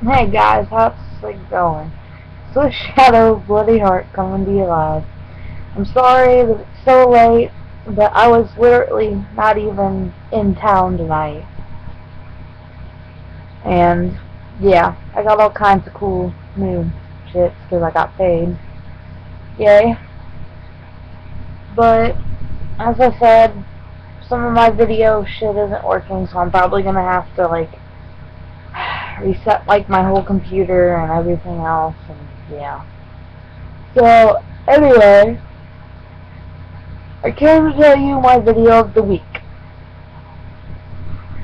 Hey guys, how's it going? Swift Shadow Bloody Heart coming to you live. I'm sorry that it's so late, but I was literally not even in town tonight. And yeah, I got all kinds of cool new shit because I got paid. Yay. But as I said, some of my video shit isn't working, so I'm probably gonna have to like reset like my whole computer and everything else, and yeah. So anyway, I came to tell you my video of the week.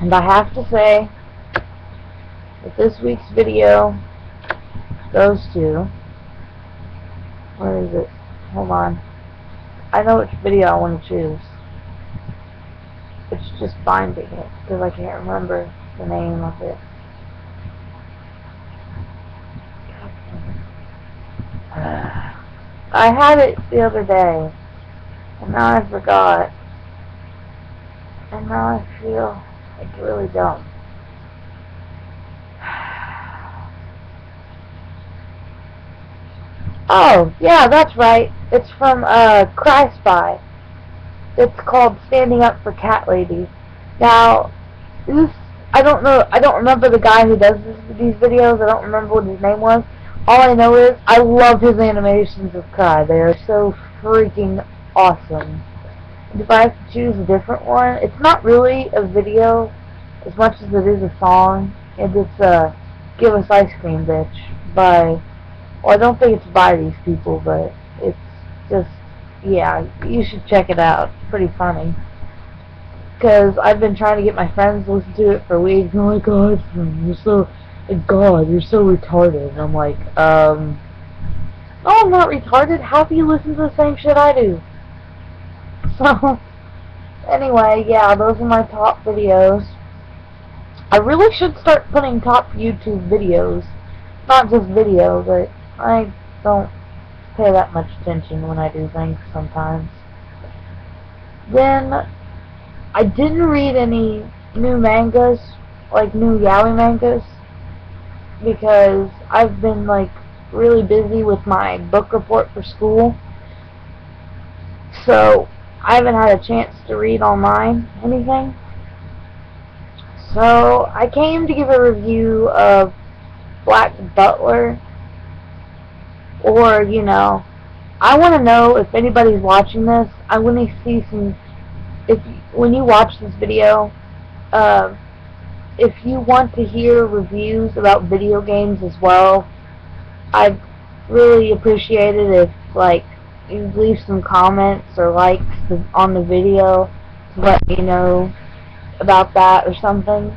And I have to say that this week's video goes to, where is it? Hold on. I know which video I want to choose. It's just finding it, because I can't remember the name of it. I had it the other day, and now I forgot. And now I feel like really dumb. Oh, yeah, that's right. It's from Cry Spy. It's called Standing Up for Cat Lady. Now, this, I don't remember the guy who does these videos. I don't remember what his name was. All I know is I love his animations of Cry. They are so freaking awesome. And if I have to choose a different one, it's not really a video as much as it is a song. And it's Give Us Ice Cream Bitch by, well, I don't think it's by these people, but it's just, yeah, you should check it out. It's pretty funny. Because I've been trying to get my friends to listen to it for weeks. And I'm like, God, you're so retarded. And I'm like, no, I'm not retarded. How do you listen to the same shit I do? So, anyway, yeah, those are my top videos. I really should start putting top YouTube videos. Not just video, but I don't pay that much attention when I do things sometimes. Then, I didn't read any new mangas, like new yaoi mangas, because I've been like really busy with my book report for school. So I haven't had a chance to read online anything. So I came to give a review of Black Butler, or I want to know if anybody's watching this. I want to see some. If when you watch this video, uh, if you want to hear reviews about video games as well, I'd really appreciate it if like you leave some comments or likes on the video to let me know about that or something.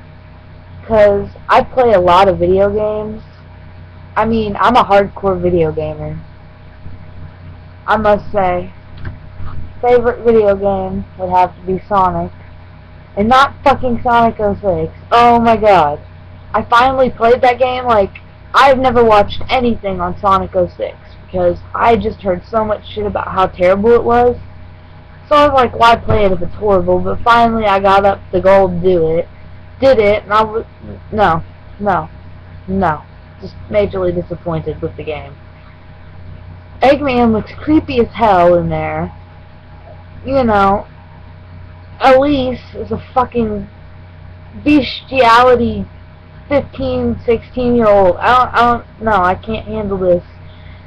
Because I play a lot of video games. I mean, I'm a hardcore video gamer. I must say, favorite video game would have to be Sonic. And not fucking Sonic 06. Oh my god. I finally played that game. Like, I've never watched anything on Sonic 06 because I just heard so much shit about how terrible it was. So I was like, why play it if it's horrible? But finally I got up the goal to do it. Did it, and I was, no. Just majorly disappointed with the game. Eggman looks creepy as hell in there. Elise is a fucking bestiality 15, 16-year-old. I can't handle this.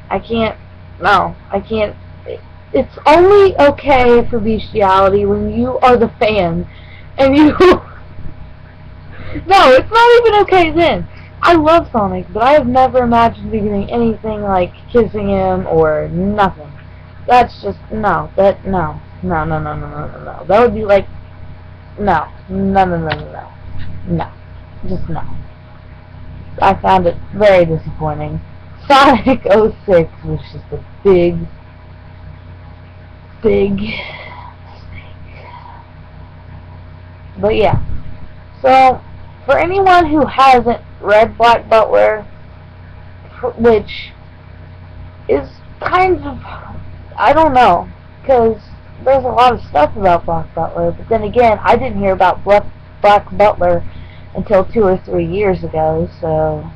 I can't, no, I can't. It's only okay for bestiality when you are the fan, and you, no, it's not even okay then. I love Sonic, but I have never imagined me doing anything like kissing him or nothing. That's just, no, no. That would be like, no. Just no. I found it very disappointing. Sonic 06 was just a big mistake. But yeah. So, for anyone who hasn't read Black Butler, which is kind of, I don't know, because there's a lot of stuff about Black Butler, but then again, I didn't hear about Black Butler until 2 or 3 years ago, so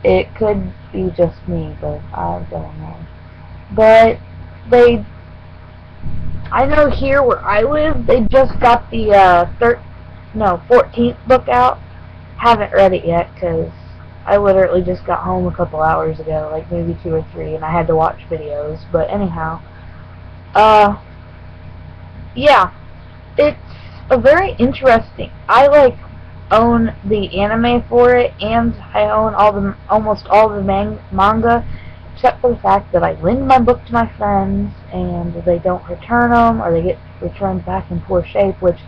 It could be just me, but I don't know. But they, I know here where I live, they just got the 14th book out. Haven't read it yet because I literally just got home a couple hours ago, like maybe 2 or 3, and I had to watch videos. But anyhow, uh, yeah, it's a very interesting. I like own the anime for it, and I own almost all the manga, except for the fact that I lend my book to my friends, and they don't return them, or they get returned back in poor shape. Which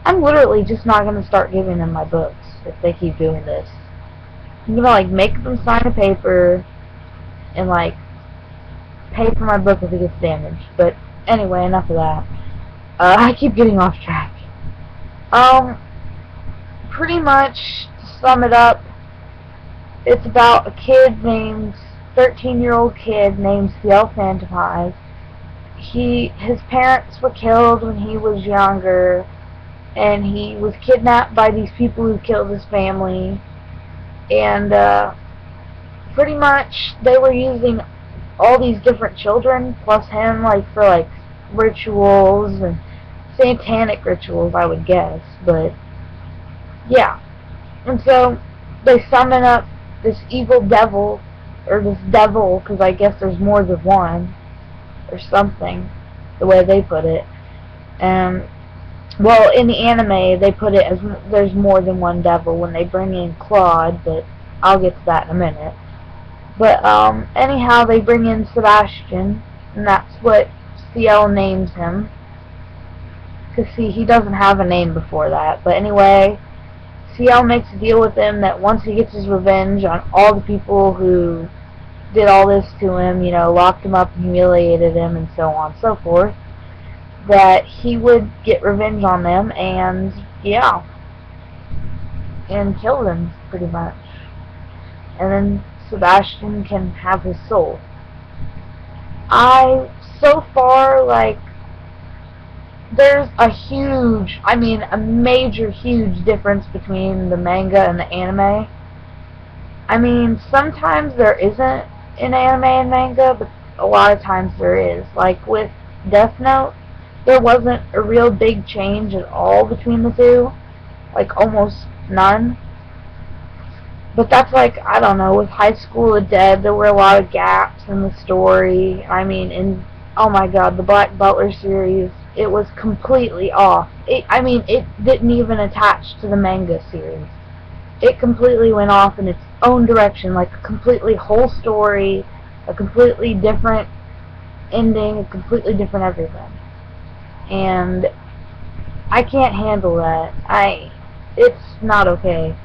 I'm literally just not going to start giving them my books if they keep doing this. I'm gonna like make them sign a paper and like pay for my book if it gets damaged. But anyway, enough of that. I keep getting off track. Pretty much to sum it up, it's about a 13-year-old kid named Ciel Phantom Eyes. His parents were killed when he was younger, and he was kidnapped by these people who killed his family. And pretty much they were using all these different children plus him like for like rituals and satanic rituals, I would guess. But yeah, and so they summon up this evil devil, or this devil, because I guess there's more than one or something, the way they put it. And well, in the anime they put it as there's more than one devil when they bring in Claude, but I'll get to that in a minute. But anyhow, they bring in Sebastian, and that's what Ciel names him. Because see, he doesn't have a name before that. But anyway, Ciel makes a deal with him that once he gets his revenge on all the people who did all this to him, you know, locked him up and humiliated him and so on and so forth, that he would get revenge on them and, yeah, and kill them, pretty much. And then Sebastian can have his soul. So far, like, there's a major, huge difference between the manga and the anime. I mean, sometimes there isn't in anime and manga, but a lot of times there is. Like with Death Note, there wasn't a real big change at all between the two. Like, almost none. But that's like, I don't know, with High School of Dead, there were a lot of gaps in the story. I mean, oh my god, the Black Butler series, it was completely off. It didn't even attach to the manga series. It completely went off in its own direction, like a completely whole story, a completely different ending, a completely different everything. And I can't handle that. It's not okay.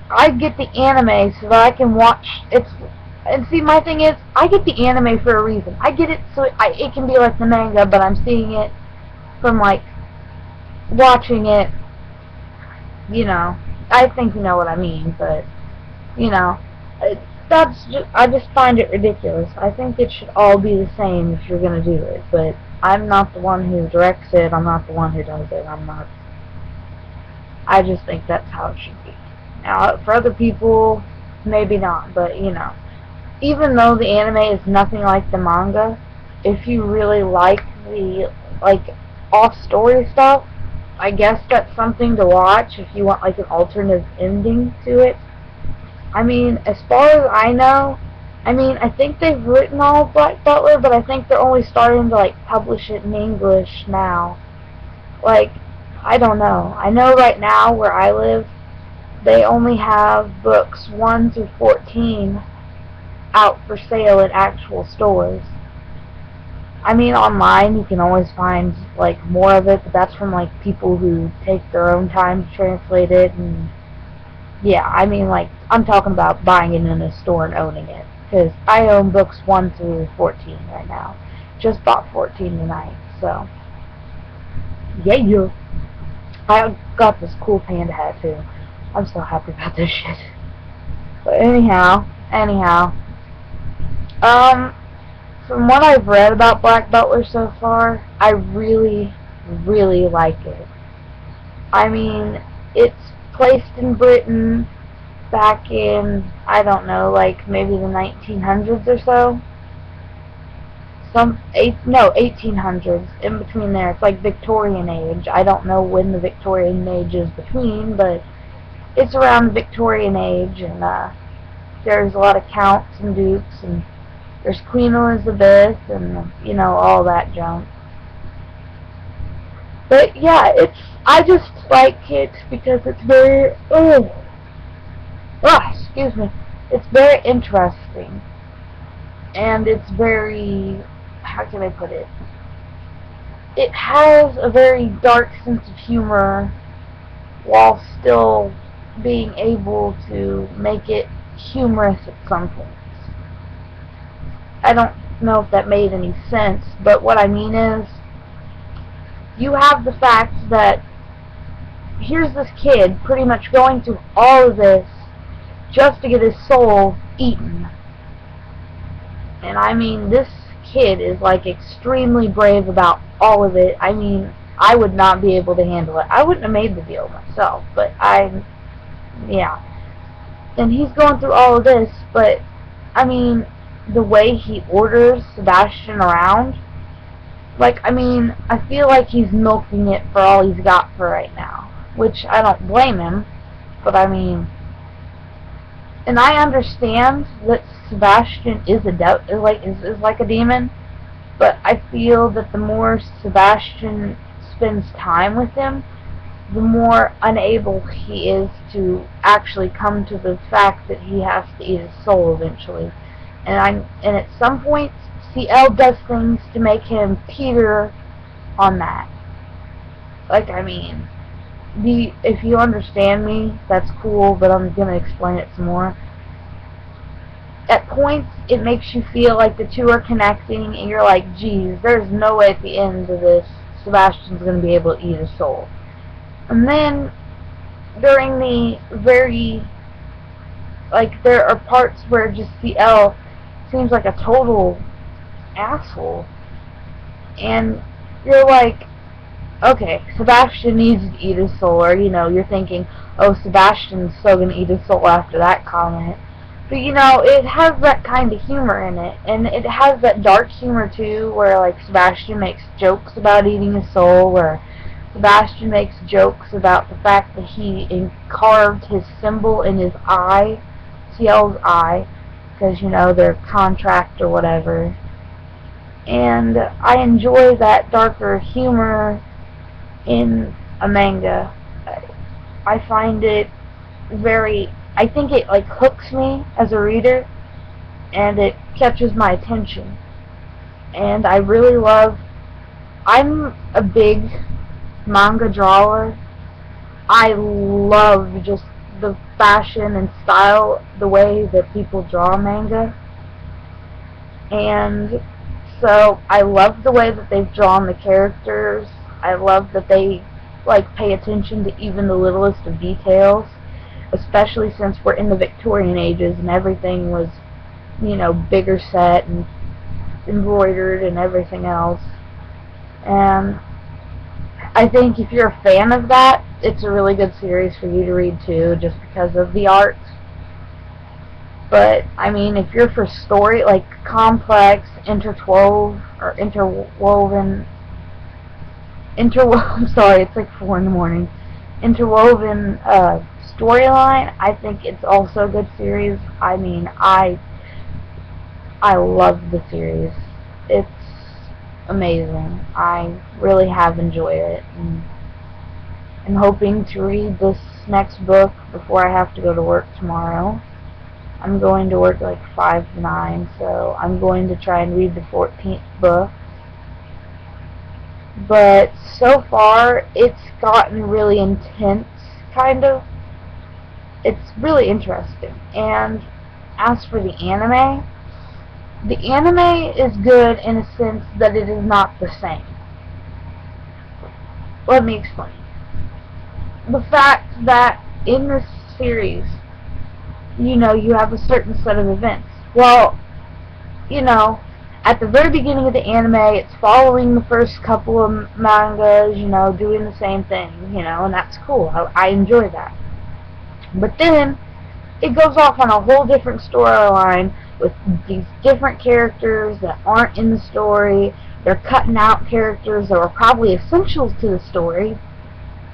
I get the anime so that I can watch and see, my thing is, I get the anime for a reason. I get it so it can be like the manga, but I'm seeing it from like watching it, you know. I think you know what I mean, but you know, I just find it ridiculous. I think it should all be the same if you're gonna do it, but I'm not the one who directs it. I'm not the one who does it. I just think that's how it should be. Now, for other people, maybe not, but you know, even though the anime is nothing like the manga, if you really like the off-story stuff, I guess that's something to watch if you want like an alternative ending to it. I mean, as far as I know, I think they've written all of Black Butler, but I think they're only starting to like publish it in English now. Like, I don't know. I know right now where I live, they only have books 1 through 14 out for sale at actual stores. I mean, online you can always find like more of it, but that's from like people who take their own time to translate it. And yeah, I mean, like, I'm talking about buying it in a store and owning it, because I own books 1 through 14 right now. Just bought 14 tonight, so yeah. I got this cool panda hat too. I'm so happy about this shit. But anyhow, from what I've read about Black Butler so far, I really, really like it. I mean, it's placed in Britain. back in, I don't know, like maybe the 1900s or so. No, 1800s, in between there. It's like Victorian age. I don't know when the Victorian age is between, but it's around the Victorian age, and there's a lot of counts and dukes, and there's Queen Elizabeth, and, you know, all that junk. But yeah, I just like it because it's very, excuse me, it's very interesting, and it's very, how can I put it? It has a very dark sense of humor while still being able to make it humorous at some points. I don't know if that made any sense, but what I mean is, you have the fact that here's this kid pretty much going through all of this just to get his soul eaten. And I mean, this kid is like extremely brave about all of it. I mean, I would not be able to handle it. I wouldn't have made the deal myself, but yeah. And he's going through all of this, but I mean, the way he orders Sebastian around, like, I mean, I feel like he's milking it for all he's got for right now, which I don't blame him, but I mean, and I understand that Sebastian is is like a demon, but I feel that the more Sebastian spends time with him, the more unable he is to actually come to the fact that he has to eat his soul eventually. And at some point, CL does things to make him teeter on that. Like, I mean, if you understand me, that's cool, but I'm gonna explain it some more. At points, it makes you feel like the two are connecting, and you're like, geez, there's no way at the end of this Sebastian's gonna be able to eat his soul. And then, during the very, like, there are parts where just CL seems like a total asshole. And you're like, okay, Sebastian needs to eat his soul, or, you know, you're thinking, oh, Sebastian's so gonna eat his soul after that comment. But, you know, it has that kind of humor in it, and it has that dark humor, too, where, like, Sebastian makes jokes about eating his soul, or Sebastian makes jokes about the fact that he carved his symbol in his eye, CL's eye, because, you know, their contract or whatever. And I enjoy that darker humor in a manga. I find it I think it, like, hooks me as a reader, and it catches my attention. And I really I'm a big manga drawer. I love just the fashion and style, the way that people draw manga. And so I love the way that they've drawn the characters. I love that they, like, pay attention to even the littlest of details, especially since we're in the Victorian ages and everything was, you know, bigger set and embroidered and everything else. And I think if you're a fan of that, it's a really good series for you to read too, just because of the art. But, I mean, if you're for story, like, complex, I'm sorry, it's like 4 in the morning, interwoven storyline, I think it's also a good series. I mean, I love the series. It's amazing. I really have enjoyed it, and I'm hoping to read this next book before I have to go to work tomorrow. I'm going to work like 5 to 9, so I'm going to try and read the 14th book. But so far, it's gotten really intense, kind of. It's really interesting. And as for the anime is good in a sense that it is not the same. Let me explain. The fact that in this series, you know, you have a certain set of events. Well, you know, at the very beginning of the anime, it's following the first couple of mangas, you know, doing the same thing, you know, and that's cool. I enjoy that. But then, it goes off on a whole different storyline with these different characters that aren't in the story. They're cutting out characters that are probably essential to the story,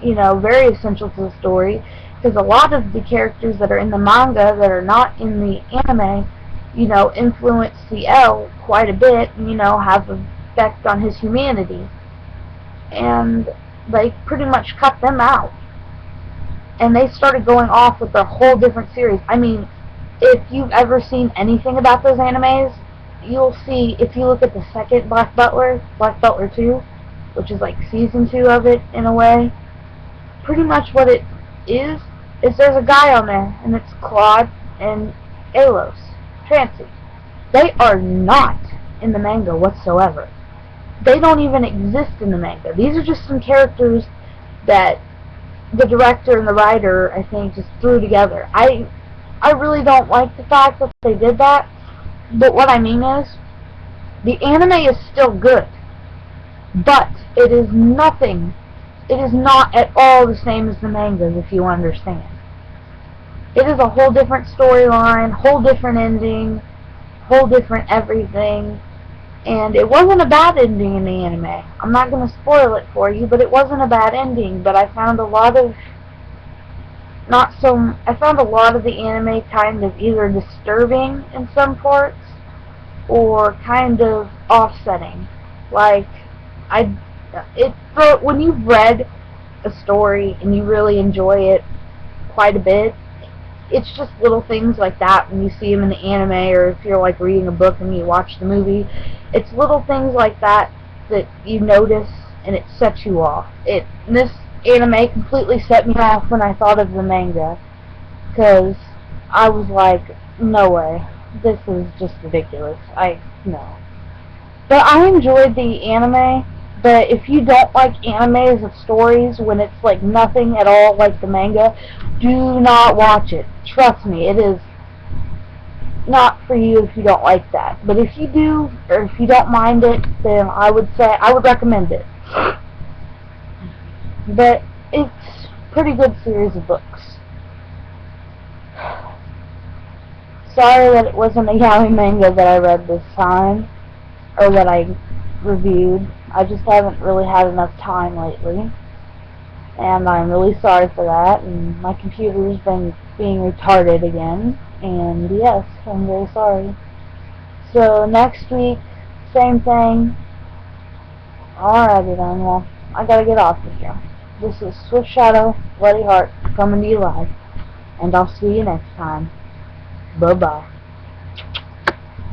very essential to the story, because a lot of the characters that are in the manga that are not in the anime, influence CL quite a bit, and, have an effect on his humanity. And they pretty much cut them out. And they started going off with their whole different series. I mean, if you've ever seen anything about those animes, you'll see, if you look at the second Black Butler 2, which is like season 2 of it in a way, pretty much what it is there's a guy on there, and it's Claude and Alos, Trancy. They are not in the manga whatsoever. They don't even exist in the manga. These are just some characters that the director and the writer, I think, just threw together. I really don't like the fact that they did that, but what I mean is, the anime is still good, but it is nothing. It is not at all the same as the mangas, if you understand. It is a whole different storyline, whole different ending, whole different everything, and it wasn't a bad ending in the anime. I'm not going to spoil it for you, but it wasn't a bad ending, but I found a lot of the anime kind of either disturbing in some parts or kind of offsetting. Like, when you've read a story and you really enjoy it quite a bit, it's just little things like that when you see them in the anime, or if you're like reading a book and you watch the movie, it's little things like that that you notice and it sets you off. This anime completely set me off when I thought of the manga, because I was like, no way, this is just ridiculous. No. But I enjoyed the anime, but if you don't like animes of stories when it's like nothing at all like the manga, do not watch it. Trust me, it is not for you if you don't like that. But if you do, or if you don't mind it, then I would recommend it. But it's a pretty good series of books. Sorry that it wasn't a yaoi manga that I read this time, or that I reviewed. I just haven't really had enough time lately, and I'm really sorry for that, and my computer's been being retarded again, and yes, I'm very sorry. So next week, same thing. Alrighty then, well, I gotta get off of here. This is Swift Shadow, Bloody Heart, coming to you live, and I'll see you next time. Bye-bye.